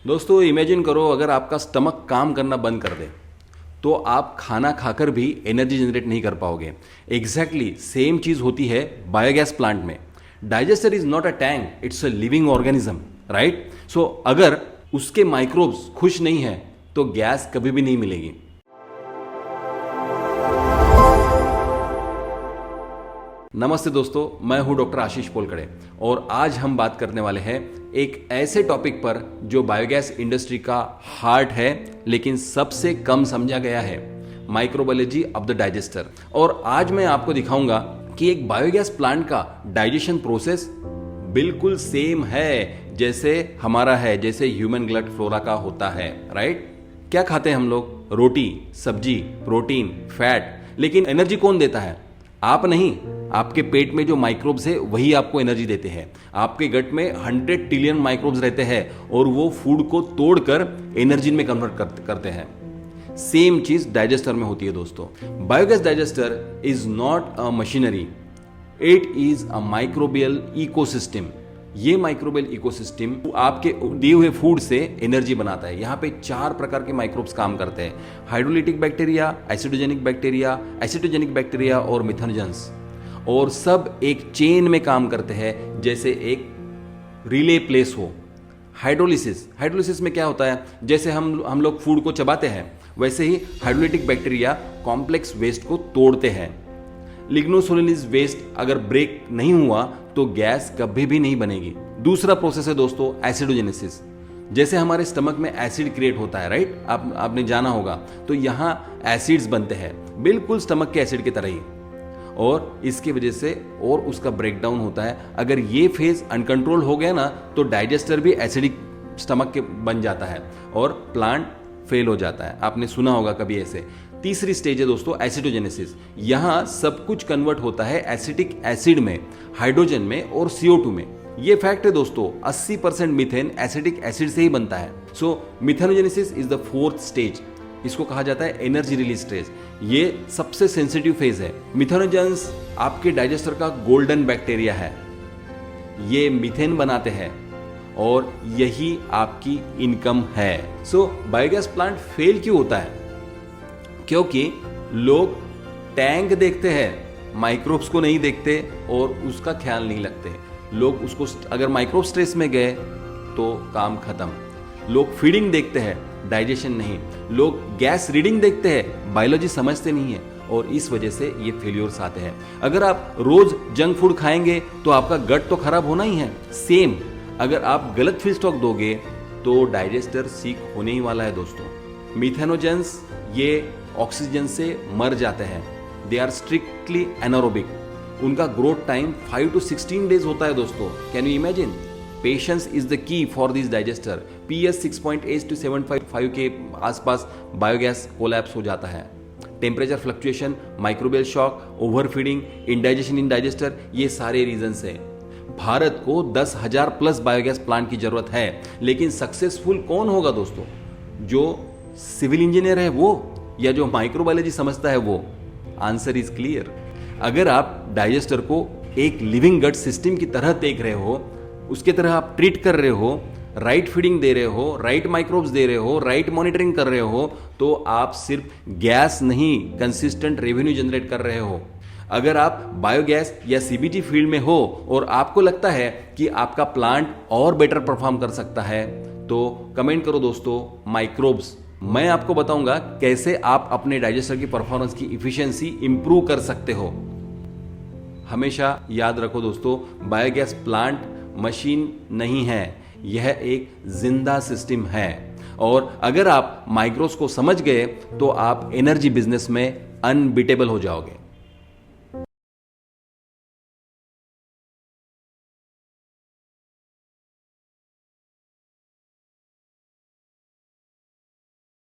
दोस्तों इमेजिन करो अगर आपका स्टमक काम करना बंद कर दे तो आप खाना खाकर भी एनर्जी जनरेट नहीं कर पाओगे। एग्जैक्टली सेम चीज होती है बायोगैस प्लांट में। Digester is not a tank, it's a living organism, right. So अगर उसके माइक्रोब्स खुश नहीं है तो गैस कभी भी नहीं मिलेगी। नमस्ते दोस्तों, मैं हूं डॉक्टर आशीष पोलकड़े और आज हम बात करने वाले हैं एक ऐसे टॉपिक पर जो बायोगैस इंडस्ट्री का हार्ट है लेकिन सबसे कम समझा गया है, माइक्रोबायोलॉजी ऑफ द डाइजेस्टर। और आज मैं आपको दिखाऊंगा कि एक बायोगैस प्लांट का डाइजेशन प्रोसेस बिल्कुल सेम है जैसे हमारा है, जैसे ह्यूमन ग्लड फ्लोरा का होता है, राइट। क्या खाते हैं हम लोग? रोटी, सब्जी, प्रोटीन, फैट। लेकिन एनर्जी कौन देता है? आप नहीं, आपके पेट में जो माइक्रोब्स है वही आपको एनर्जी देते हैं। आपके गट में 100 ट्रिलियन माइक्रोब्स रहते हैं और वो फूड को तोड़कर एनर्जी में कन्वर्ट करते हैं। सेम चीज डाइजेस्टर में होती है दोस्तों। Biogas digester is not a machinery, it is a microbial ecosystem. ये माइक्रोबियल इकोसिस्टम आपके दिए हुए फूड से एनर्जी बनाता है। यहाँ पे 4 प्रकार के माइक्रोब्स काम करते हैं: हाइड्रोलिटिक बैक्टीरिया, एसिडोजेनिक बैक्टीरिया और मिथेनोजेंस। और सब एक चेन में काम करते हैं जैसे एक रिले प्लेस हो। हाइड्रोलिसिस में क्या होता है? जैसे हम लोग फूड को चबाते हैं वैसे ही हाइड्रोलिटिक बैक्टीरिया कॉम्प्लेक्स वेस्ट को तोड़ते हैं। लिग्नोसोलिनिस वेस्ट अगर ब्रेक नहीं हुआ तो गैस कभी भी नहीं बनेगी। दूसरा प्रोसेस है दोस्तों एसिडोजेनेसिस। जैसे हमारे स्टमक में एसिड क्रिएट होता है, राइट, आपने जाना होगा, तो यहाँ एसिड्स बनते हैं बिल्कुल स्टमक के एसिड की तरह ही, और इसकी वजह से और उसका ब्रेकडाउन होता है। अगर ये फेज अनकंट्रोल हो गया ना तो डाइजेस्टर भी एसिडिक स्टमक के बन जाता है और प्लांट फेल हो जाता है। आपने सुना होगा कभी ऐसे। तीसरी स्टेज है दोस्तों एसिडोजेनेसिस। यहां सब कुछ कन्वर्ट होता है एसिटिक एसिड में, हाइड्रोजन में और CO2 में। ये फैक्ट है दोस्तों, 80% मीथेन एसिटिक एसिड से ही बनता है। सो मिथेनोजेनेसिस इज द 4th स्टेज। इसको कहा जाता है एनर्जी रिलीज स्टेज। ये सबसे सेंसिटिव फेज है। मिथेनोजेंस आपके डाइजेस्टर का गोल्डन बैक्टीरिया है। ये मीथेन बनाते हैं और यही आपकी इनकम है। सो बायोगैस प्लांट फेल क्यों होता है? क्योंकि लोग टैंक देखते हैं, माइक्रोब्स को नहीं देखते और उसका ख्याल नहीं रखते। लोग उसको अगर माइक्रोब स्ट्रेस में गए तो काम खत्म। लोग फीडिंग देखते हैं, डाइजेशन नहीं। लोग गैस रीडिंग देखते हैं, बायोलॉजी समझते नहीं है और इस वजह से ये फेल्योर्स आते हैं। अगर आप रोज जंक फूड खाएंगे तो आपका गट तो खराब होना ही है। सेम अगर आप गलत फीड स्टॉक दोगे तो डाइजेस्टर सीक होने ही वाला है दोस्तों। मिथेनोजेंस ये ऑक्सीजन से मर जाते हैं। They are strictly anaerobic. उनका ग्रोथ टाइम 5 to 16 डेज होता है दोस्तों। Can you imagine? Patience is the key for this digester. PS 6.8 to 7.5 के आसपास बायोगैस कोलैप्स हो जाता है। Temperature fluctuation, microbial shock, overfeeding, indigestion in digester, ये सारे रीजंस हैं। भारत को 10,000 प्लस बायोगैस प्लांट की जरूरत है, लेकिन सक्सेसफुल कौन होगा दोस्तों? जो सिविल इंजीनियर है वो, या जो माइक्रोबायोलॉजी समझता है वो? Answer is clear. अगर आप डाइजेस्टर को एक लिविंग गट सिस्टम की तरह देख रहे हो, उसके तरह आप ट्रीट कर रहे हो, राइट फीडिंग दे रहे हो, राइट माइक्रोब्स दे रहे हो, राइट मॉनिटरिंग कर रहे हो, तो आप सिर्फ गैस नहीं, कंसिस्टेंट रेवेन्यू जनरेट कर रहे हो। अगर आप बायोगैस या CBG फील्ड में हो और आपको लगता है कि आपका प्लांट और बेटर परफॉर्म कर सकता है तो कमेंट करो दोस्तों, माइक्रोब्स। मैं आपको बताऊंगा कैसे आप अपने डाइजेस्टर की परफॉर्मेंस की इफिशिएंसी इंप्रूव कर सकते हो। हमेशा याद रखो दोस्तों, बायोगैस प्लांट मशीन नहीं है, यह एक जिंदा सिस्टम है। और अगर आप माइक्रोब्स को समझ गए तो आप एनर्जी बिजनेस में अनबीटेबल हो जाओगे।